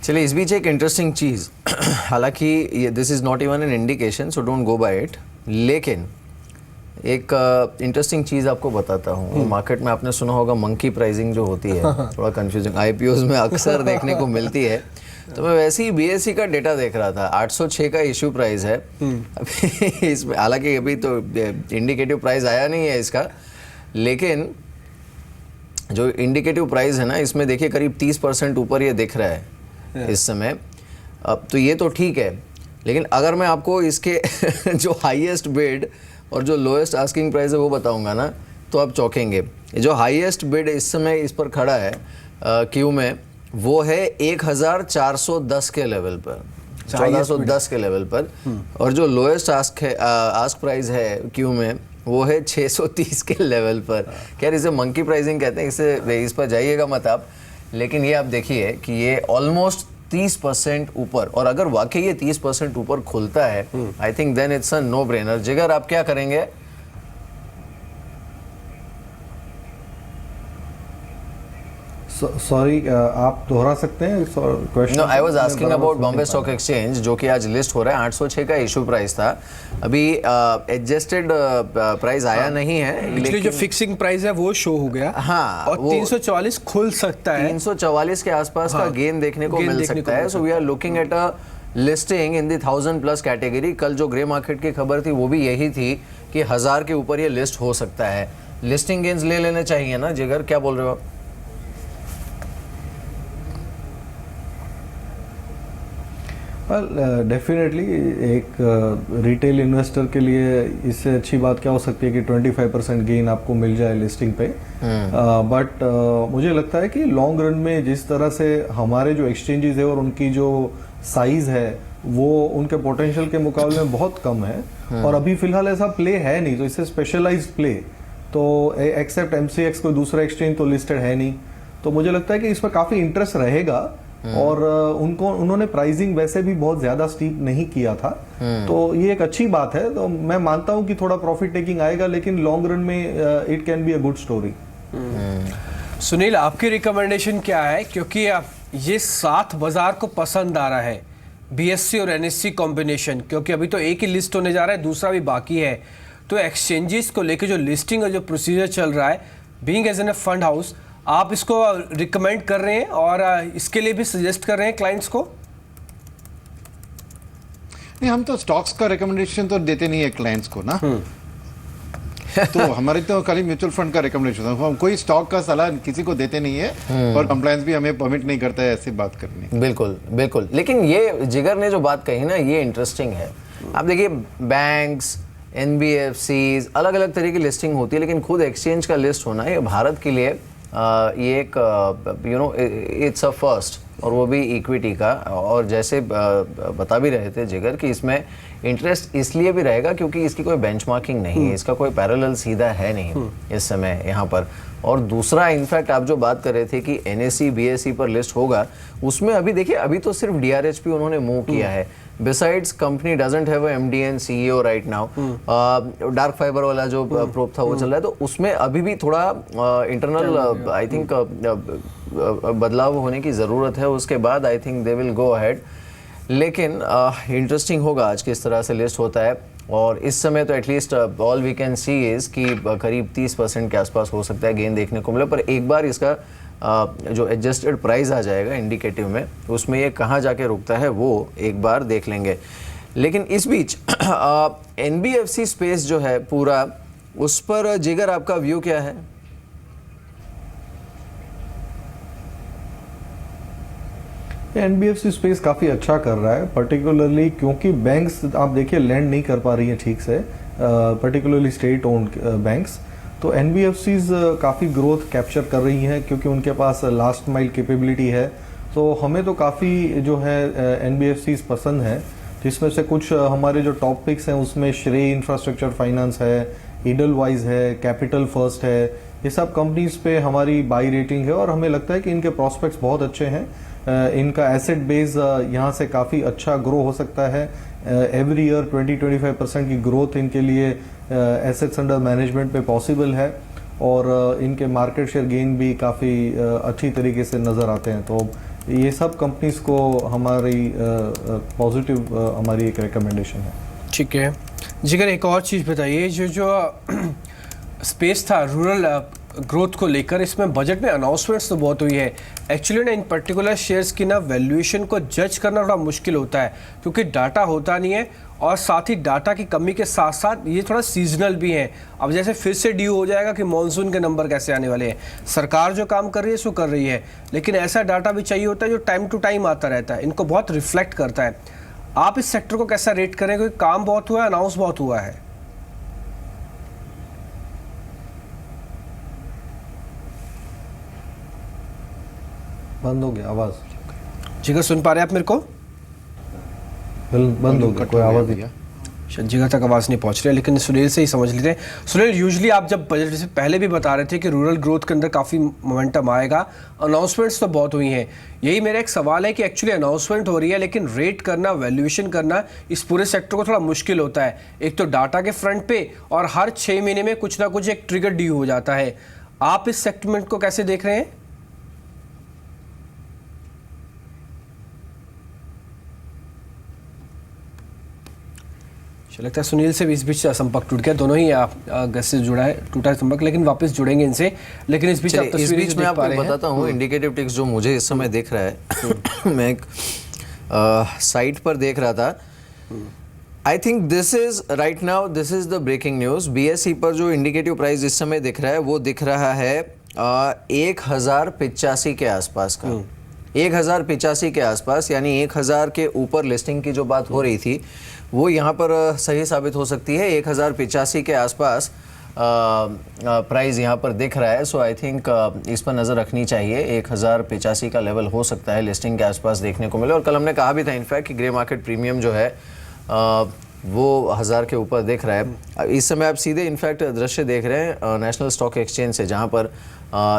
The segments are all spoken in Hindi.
चलिए इस बीच एक इंटरेस्टिंग चीज़ हालांकि ये this is not even an indication so don't go by it, लेकिन एक इंटरेस्टिंग चीज़ आपको बताता हूँ। मार्केट में आपने सुना होगा मंकी प्राइसिंग जो होती है, थोड़ा कंफ्यूजिंग आईपीओज में अक्सर देखने को मिलती है। तो मैं वैसे ही बीएसई का डेटा देख रहा था, 806 का इशू प्राइस है अभी इसमें, हालांकि अभी तो इंडिकेटिव प्राइस आया नहीं है इसका, लेकिन जो इंडिकेटिव प्राइस है ना इसमें देखिए करीब 30% ऊपर ये दिख रहा है इस समय। अब तो ये तो ठीक है, लेकिन अगर मैं आपको इसके जो हाईएस्ट बिड और जो लोएस्ट आस्किंग प्राइस है वो बताऊंगा ना तो आप चौंकेंगे। जो हाईएस्ट बिड इस समय इस पर खड़ा है क्यू में, वो है 1410 के लेवल पर, 1410 के लेवल पर, और जो लोएस्ट आस्क प्राइस है क्यू में वो है 630 के लेवल पर। खैर इसे मंकी प्राइसिंग कहते हैं, इस पर जाइएगा मत आप, लेकिन ये आप देखिए कि ये ऑलमोस्ट 30% ऊपर, और अगर वाकई ये 30% ऊपर खुलता है I think then it's a no brainer. Jigar आप क्या करेंगे? सॉरी आप दोहरा सकते हैं question? No, I was asking about Bombay stock exchange जो कि आज लिस्ट हो रहा है। 806 का इशू प्राइस था, अभी एडजस्टेड प्राइस आया नहीं है, एक्चुअली जो फिक्सिंग प्राइस है वो शो हो गया। हाँ, और 344 खुल सकता है, 344 के आसपास का गेन देखने को मिल सकता है। So we are looking at a listing in the 1000+ category. कल जो ग्रे मार्केट की खबर थी वो भी यही थी कि 1000 के ऊपर ये लिस्ट हो सकता है। लिस्टिंग गेन्स ले लेने चाहिए ना जिगर, क्या बोल रहे हो आप? डेफिनेटली एक रिटेल इन्वेस्टर के लिए इससे अच्छी बात क्या हो सकती है कि 25% गेन आपको मिल जाए लिस्टिंग पे। बट मुझे लगता है कि लॉन्ग रन में जिस तरह से हमारे जो एक्सचेंजेस है और उनकी जो साइज है वो उनके पोटेंशियल के मुकाबले में बहुत कम है, और अभी फिलहाल ऐसा प्ले है नहीं, तो इससे स्पेशलाइज्ड प्ले तो एक्सेप्ट एमसीएक्स कोई दूसरा एक्सचेंज तो लिस्टेड है नहीं। तो मुझे लगता है कि इस पर काफ़ी इंटरेस्ट रहेगा, और उन्होंने प्राइसिंग वैसे भी बहुत ज्यादा स्टीप नहीं किया था, तो ये एक अच्छी बात है। तो मैं मानता हूं कि थोड़ा प्रॉफिट टेकिंग आएगा, लेकिन लॉन्ग रन में it can be a good story. Sunil, आपकी रिकमेंडेशन क्या है? क्योंकि ये साथ बाजार को पसंद आ रहा है बीएससी और एनएससी कॉम्बिनेशन, क्योंकि अभी तो एक ही लिस्ट होने जा रहा है, दूसरा भी बाकी है। तो एक्सचेंजेस को लेकर जो लिस्टिंग और जो प्रोसीजर चल रहा है, being as an a fund house, आप इसको रिकमेंड कर रहे हैं और इसके लिए भी सजेस्ट कर रहे हैं क्लाइंट्स को? नहीं, हम तो स्टॉक्स का रिकमेंडेशन तो देते नहीं है क्लाइंट्स को ना। तो हमारे तो खाली म्यूचुअल फंड का रिकमेंडेशन है, हम कोई स्टॉक का सलाह किसी को देते नहीं है, और कंप्लायंस भी हमें परमिट नहीं करता है ऐसी बात करनी। बिल्कुल बिल्कुल, लेकिन ये जिगर ने जो बात कही ना ये इंटरेस्टिंग है। आप देखिए बैंक्स, एनबीएफसीज, अलग अलग तरह की लिस्टिंग होती है, लेकिन खुद एक्सचेंज का लिस्ट होना ये भारत के लिए ये एक इट्स अ फर्स्ट, और वो भी इक्विटी का। और जैसे बता भी रहे थे जिगर कि इसमें इंटरेस्ट इसलिए भी रहेगा क्योंकि इसकी कोई बेंचमार्किंग नहीं है, इसका कोई पैरेलल सीधा है नहीं इस समय यहाँ पर। और दूसरा इनफैक्ट आप जो बात कर रहे थे कि एनएससी बीएससी पर लिस्ट होगा, उसमें अभी देखिए अभी तो सिर्फ डीआरएचपी उन्होंने मूव किया है। Besides company doesn't have a MD and CEO right now. Dark fibre वाला जो प्रोब था वो चल रहा है, तो उसमें अभी भी थोड़ा इंटरनल आई थिंक बदलाव होने की ज़रूरत है। उसके बाद I think they will go ahead, लेकिन इंटरेस्टिंग होगा आज किस तरह से लिस्ट होता है। और इस समय तो at least all we can see is कि करीब 30% के आसपास हो सकता है गेन देखने को मिले, पर एक बार इसका जो एडजस्टेड प्राइस आ जाएगा इंडिकेटिव में, उसमें ये कहाँ जाके रुकता है वो एक बार देख लेंगे। लेकिन इस बीच एनबीएफसी स्पेस जो है पूरा, उस पर जिगर आपका व्यू क्या है? एनबीएफसी स्पेस काफ़ी अच्छा कर रहा है, पर्टिकुलरली क्योंकि बैंक्स आप देखिए लैंड नहीं कर पा रही हैं ठीक से, पर्टिकुलरली स्टेट ओन्ड बैंक्स। तो एनबीएफसीज काफ़ी ग्रोथ कैप्चर कर रही हैं क्योंकि उनके पास लास्ट माइल कैपेबिलिटी है। तो हमें तो काफ़ी जो है एनबीएफसीज पसंद है, जिसमें से कुछ हमारे जो टॉप पिक्स हैं उसमें श्रेय इंफ्रास्ट्रक्चर फाइनेंस है, ईडलवाइज है, कैपिटल फर्स्ट है। ये सब कंपनीज पे हमारी बाई रेटिंग है और हमें लगता है कि इनके प्रोस्पेक्ट्स बहुत अच्छे हैं। इनका एसेट बेस यहाँ से काफ़ी अच्छा ग्रो हो सकता है। एवरी ईयर 20-25% की ग्रोथ इनके लिए एसेट्स अंडर मैनेजमेंट पे पॉसिबल है, और इनके मार्केट शेयर गेन भी काफ़ी अच्छी तरीके से नज़र आते हैं। तो ये सब कंपनीज को हमारी पॉजिटिव हमारी एक रिकमेंडेशन है। ठीक है जिगर, एक और चीज़ बताइए, जो स्पेस था रूरल ग्रोथ को लेकर, इसमें बजट में अनाउंसमेंट्स तो बहुत हुई है। एक्चुअली ना इन पर्टिकुलर शेयर्स की ना वैल्यूएशन को जज करना थोड़ा मुश्किल होता है क्योंकि डाटा होता नहीं है और साथ ही डाटा की कमी के साथ साथ ये थोड़ा सीजनल भी है। अब जैसे फिर से ड्यू हो जाएगा कि मॉनसून के नंबर कैसे आने वाले हैं। सरकार जो काम कर रही है सो कर रही है, लेकिन ऐसा डाटा भी चाहिए होता है जो टाइम टू टाइम आता रहता है, इनको बहुत रिफ्लेक्ट करता है। आप इस सेक्टर को कैसा रेट करें, क्योंकि काम बहुत हुआ है, अनाउंस बहुत हुआ है। बंद हो गया आवाज, जिगर सुन पा रहे हैं आप मेरे को? बंद हो गया, कोई आवाज नहीं। शायद जिगर तक आवाज़ नहीं पहुंच रही है, लेकिन सुनील से ही समझ लेते हैं। सुनील, यूजुअली आप जब बजट से पहले भी बता रहे थे कि रूरल ग्रोथ के अंदर काफ़ी मोमेंटम आएगा, अनाउंसमेंट्स तो बहुत हुई हैं। यही मेरा एक सवाल है कि एक्चुअली अनाउंसमेंट हो रही है लेकिन रेट करना, वैल्यूएशन करना इस पूरे सेक्टर को थोड़ा मुश्किल होता है। एक तो डाटा के फ्रंट पे और हर 6 महीने में कुछ ना कुछ एक ट्रिगर ड्यू हो जाता है। आप इस सेगमेंट को कैसे देख रहे हैं? लगता है सुनील से भी इस बीच संपर्क टूट गया, दोनों ही गैस से जुड़ा है, टूटा है संपर्क, लेकिन वापस जुड़ेंगे इनसे। लेकिन इस बीच मैं आपको बताता हूँ इंडिकेटिव टिक्स जो मुझे इस समय दिख रहा है। मैं एक साइट पर देख रहा था। I think this is right now, this is the breaking news. BSE पर जो इंडिकेटिव प्राइस इस समय दिख रहा है वो दिख रहा है 1085 के आसपास का। 1085 के आसपास, यानी 1000 के ऊपर लिस्टिंग की जो बात हो रही थी वो यहाँ पर सही साबित हो सकती है। 1085 के आसपास प्राइस यहाँ पर दिख रहा है। सो आई थिंक इस पर नज़र रखनी चाहिए। 1085 का लेवल हो सकता है लिस्टिंग के आसपास देखने को मिले। और कल हमने कहा भी था इनफैक्ट कि ग्रे मार्केट प्रीमियम जो है वो 1000 के ऊपर दिख रहा है। इस समय आप सीधे इनफैक्ट दृश्य देख रहे हैं नेशनल स्टॉक एक्सचेंज से, जहाँ पर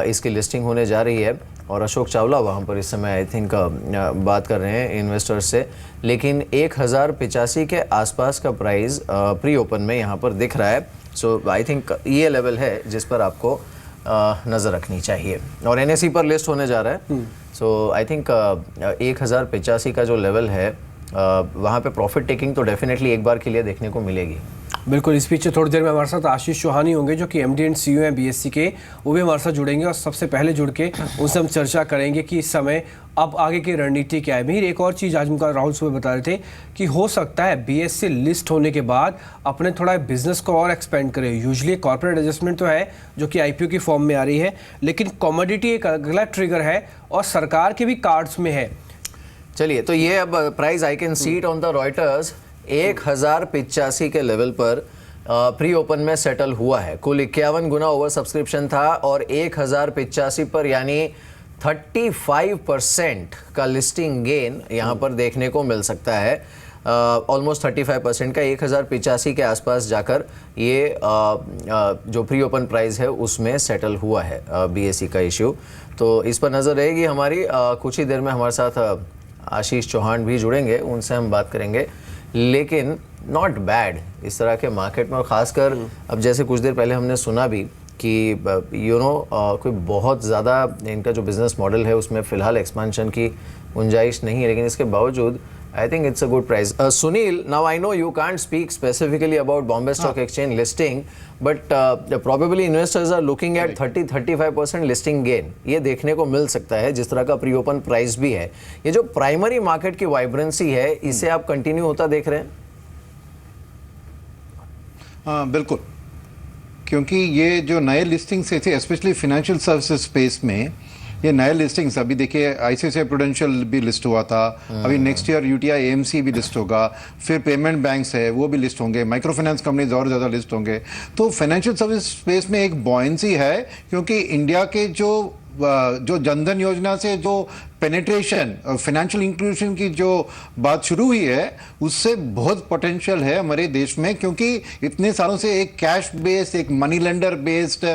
इसकी लिस्टिंग होने जा रही है और अशोक चावला वहाँ पर इस समय आई थिंक बात कर रहे हैं इन्वेस्टर्स से। लेकिन 1085 के आसपास का प्राइस प्री ओपन में यहाँ पर दिख रहा है। सो आई थिंक ये लेवल है जिस पर आपको नज़र रखनी चाहिए और NSE पर लिस्ट होने जा रहा है। सो आई थिंक 1085 का जो लेवल है वहाँ पे प्रॉफिट टेकिंग तो डेफिनेटली एक बार के लिए देखने को मिलेगी। बिल्कुल। इस पीछे थोड़ी देर में हमारे साथ आशीष चौहान ही होंगे जो कि MD एंड CEO हैं BSE के, वो भी हमारे साथ जुड़ेंगे और सबसे पहले जुड़ के उनसे हम चर्चा करेंगे कि इस समय अब आगे की रणनीति क्या है। भीर एक और चीज़ आज उनका राहुल सुबह बता रहे थे कि हो सकता है BSE लिस्ट होने के बाद अपने थोड़ा बिजनेस को और एक्सपेंड करे। यूजुअली कॉर्पोरेट एडजस्टमेंट तो है जो कि IPO की फॉर्म में आ रही है, लेकिन कमोडिटी एक अगला ट्रिगर है और सरकार के भी कार्ड्स में है। चलिए, तो ये अब price I can see it on the Reuters 1085 के लेवल पर प्री ओपन में सेटल हुआ है। कुल 51 गुना ओवर सब्सक्रिप्शन था और 1085 पर यानी 35% का लिस्टिंग गेन यहाँ पर देखने को मिल सकता है। ऑलमोस्ट 35% का 1085 के आसपास जाकर ये जो प्री ओपन प्राइस है उसमें सेटल हुआ है BSE का इश्यू। तो इस पर नज़र रहेगी हमारी। कुछ ही देर में हमारे साथ आशीष चौहान भी जुड़ेंगे, उनसे हम बात करेंगे। लेकिन नॉट बैड इस तरह के मार्केट में, और ख़ासकर अब जैसे कुछ देर पहले हमने सुना भी कि कोई बहुत ज़्यादा इनका जो बिज़नेस मॉडल है उसमें फ़िलहाल एक्सपेंशन की गुंजाइश नहीं है, लेकिन इसके बावजूद I think it's a good price. Sunil, now I know you can't speak specifically about Bombay Stock Exchange listing, but probably investors are looking at 30-35% listing gain. ये देखने को मिल सकता है जिस तरह का प्री ओपन प्राइस भी है। ये जो प्राइमरी मार्केट की वाइब्रेंसी है इसे आप कंटिन्यू होता देख रहे हैं? हाँ बिल्कुल, क्योंकि ये जो नए लिस्टिंग से थे स्पेशली फाइनेंशियल सर्विसेज स्पेस में, ये नए लिस्टिंग्स अभी देखिए ICICI प्रूडेंशियल भी लिस्ट हुआ था, अभी नेक्स्ट ईयर UTI AMC भी लिस्ट होगा, फिर पेमेंट बैंक्स है वो भी लिस्ट होंगे, माइक्रो फाइनेंस कंपनीज और ज़्यादा लिस्ट होंगे। तो फाइनेंशियल सर्विस स्पेस में एक बॉयंसी है क्योंकि इंडिया के जो जनधन योजना से जो पेनिट्रेशन फाइनेंशियल इंक्लूजन की जो बात शुरू हुई है उससे बहुत पोटेंशियल है हमारे देश में, क्योंकि इतने सालों से एक कैश बेस्ड, एक मनी लेंडर बेस्ड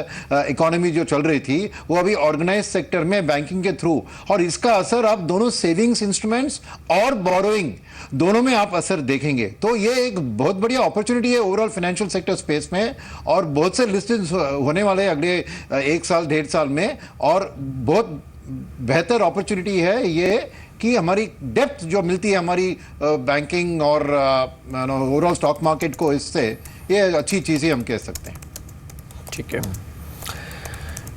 इकोनॉमी जो चल रही थी वो अभी ऑर्गेनाइज सेक्टर में बैंकिंग के थ्रू, और इसका असर आप दोनों सेविंग्स इंस्ट्रूमेंट्स और बोरोइंग दोनों में आप असर देखेंगे। तो ये एक बहुत बढ़िया अपॉर्चुनिटी है ओवरऑल फाइनेंशियल सेक्टर स्पेस में, और बहुत से लिस्टिंग होने वाले अगले 1 साल 1.5 साल में, और बहुत बेहतर अपॉर्चुनिटी है ये कि हमारी डेप्थ जो मिलती है हमारी बैंकिंग और ओवरऑल स्टॉक मार्केट को, इससे ये अच्छी चीज़ ही हम कह सकते हैं। ठीक है,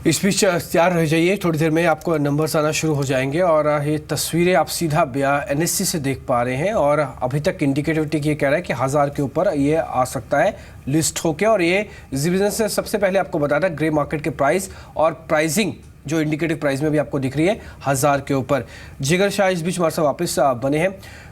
इस बीच तैयार रह जाइए, थोड़ी देर में आपको नंबर्स आना शुरू हो जाएंगे और ये तस्वीरें आप सीधा NSE से देख पा रहे हैं और अभी तक इंडिकेटिविटी ये कह रहा है कि 1000 के ऊपर ये आ सकता है लिस्ट होके। और ये जी बिजनेस से सबसे पहले आपको बताया था ग्रे मार्केट के प्राइस और प्राइसिंग जो इंडिकेटिव प्राइस में भी आपको दिख रही है 1000 के ऊपर। जिगर शाह इस बीच हमारे साथ वापस बने हैं।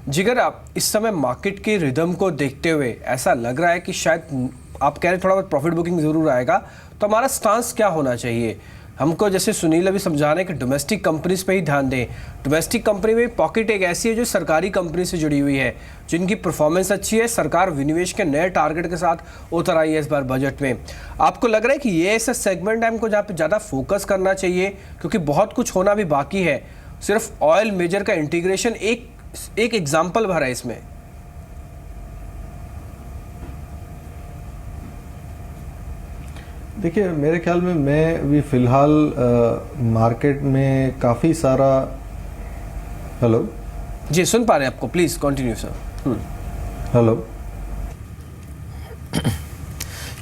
जिगर, आप इस समय मार्केट के रिदम को देखते हुए ऐसा लग रहा है कि शायद आप कह रहे हैं थोड़ा बहुत प्रॉफिट बुकिंग जरूर आएगा, तो हमारा स्टांस क्या होना चाहिए? हमको जैसे सुनील अभी समझा रहे हैं कि डोमेस्टिक कंपनीज पे ही ध्यान दें। डोमेस्टिक कंपनी में पॉकेट एक ऐसी है जो सरकारी कंपनी से जुड़ी हुई है, जिनकी परफॉर्मेंस अच्छी है, सरकार विनिवेश के नए टारगेट के साथ उतर आई है इस बार बजट में। आपको लग रहा है कि ये ऐसा सेगमेंट है हमको जहाँ पे ज़्यादा फोकस करना चाहिए, क्योंकि बहुत कुछ होना भी बाकी है? सिर्फ ऑयल मेजर का इंटीग्रेशन एक एग्जाम्पल भरा है इसमें। देखिए, मेरे ख्याल में मैं अभी फ़िलहाल मार्केट में काफ़ी सारा। हेलो जी, सुन पा रहे हैं आपको, प्लीज़ कंटिन्यू सर। हेलो,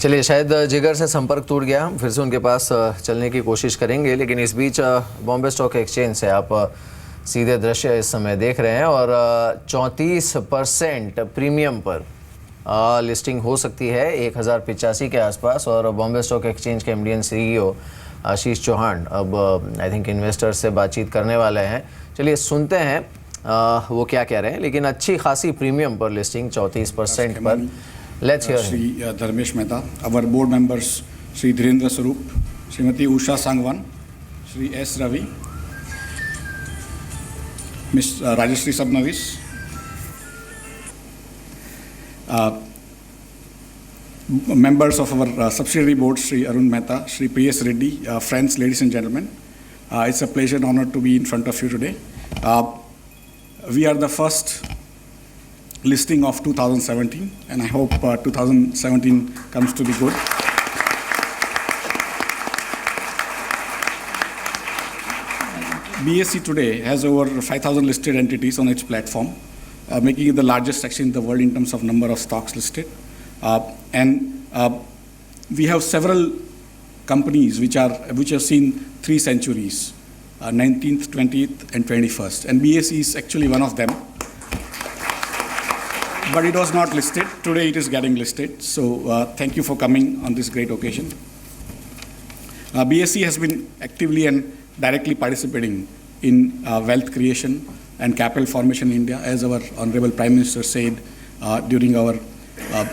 चलिए, शायद जिगर से संपर्क टूट गया, हम फिर से उनके पास चलने की कोशिश करेंगे। लेकिन इस बीच बॉम्बे स्टॉक एक्सचेंज से आप सीधे दृश्य इस समय देख रहे हैं और 34% प्रीमियम पर लिस्टिंग हो सकती है 1085 के आसपास। और बॉम्बे स्टॉक एक्सचेंज के MD and CEO Ashish Chauhan अब आई थिंक इन्वेस्टर्स से बातचीत करने वाले हैं। चलिए सुनते हैं वो क्या कह रहे हैं। लेकिन अच्छी खासी प्रीमियम पर लिस्टिंग 34% पर। Let's hear Shri Dharmesh Mehta, our board members Shri Dhirendra Swaroop, Shrimati Usha Sangwan, Shri S Ravi, miss Rajashree Sabnavis, members of our subsidiary board, Sri Arun Mehta, Sri P.S. Reddy, friends, ladies and gentlemen, it's a pleasure and honor to be in front of you today. We are the first listing of 2017, and I hope 2017 comes to be good. BSE today has over 5,000 listed entities on its platform, making it the largest exchange in the world in terms of number of stocks listed. We have several companies which have seen 3 centuries, 19th, 20th, and 21st. And BSE is actually one of them. But it was not listed. Today it is getting listed. So thank you for coming on this great occasion. BSE has been actively and directly participating in wealth creation and capital formation in India, as our Honorable Prime Minister said during our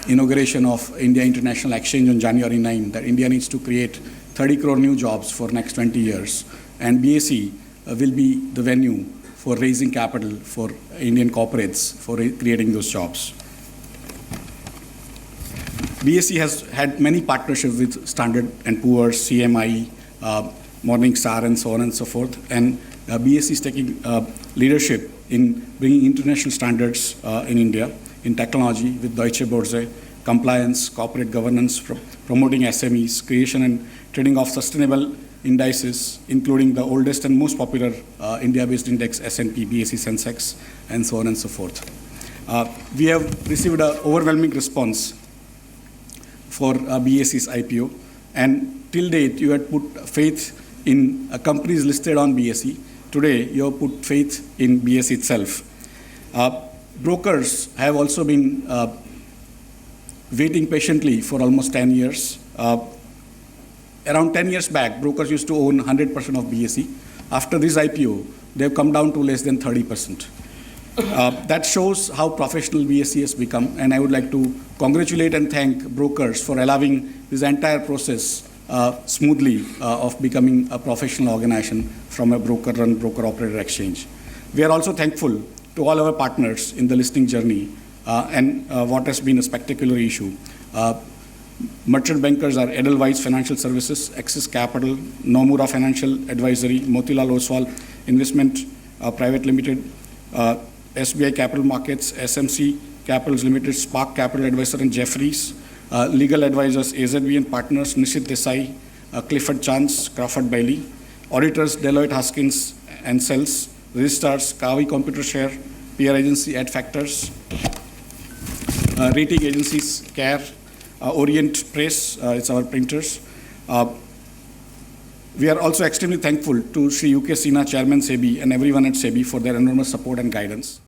inauguration of India International Exchange on January 9, that India needs to create 30 crore new jobs for next 20 years. And BSE will be the venue for raising capital for Indian corporates for creating those jobs. BSE has had many partnerships with Standard & Poor's, CMI, Morningstar, and so on and so forth. And BSE is taking leadership in bringing international standards in India in technology with Deutsche Börse, compliance, corporate governance, promoting SMEs, creation and trading of sustainable indices, including the oldest and most popular India-based index, S&P, BSE Sensex, and so on and so forth. We have received an overwhelming response for BSE's IPO, and till date you had put faith in companies listed on BSE. Today you have put faith in BSE itself. Brokers have also been waiting patiently for almost 10 years. Around 10 years back, brokers used to own 100% of BSE. After this IPO, they've come down to less than 30%. That shows how professional BSE has become, and I would like to congratulate and thank brokers for allowing this entire process smoothly of becoming a professional organization from a broker-run, broker-operated exchange. We are also thankful to all our partners in the listing journey and what has been a spectacular issue. Merchant bankers are Edelweiss Financial Services, Axis Capital, Nomura Financial Advisory, Motilal Oswal Investment Private Limited, SBI Capital Markets, SMC Capitals Limited, Spark Capital Advisor, and Jefferies. Legal advisors, AZB and Partners, Nishit Desai, Clifford Chance, Crawford Bailey. auditors Deloitte Haskins and Sells, registrars Kavi Computer Share, PR agency Ad Factors, rating agencies CARE, Orient Press, it's our printers. We are also extremely thankful to Sri UK Sinha, Chairman SEBI, and everyone at SEBI for their enormous support and guidance.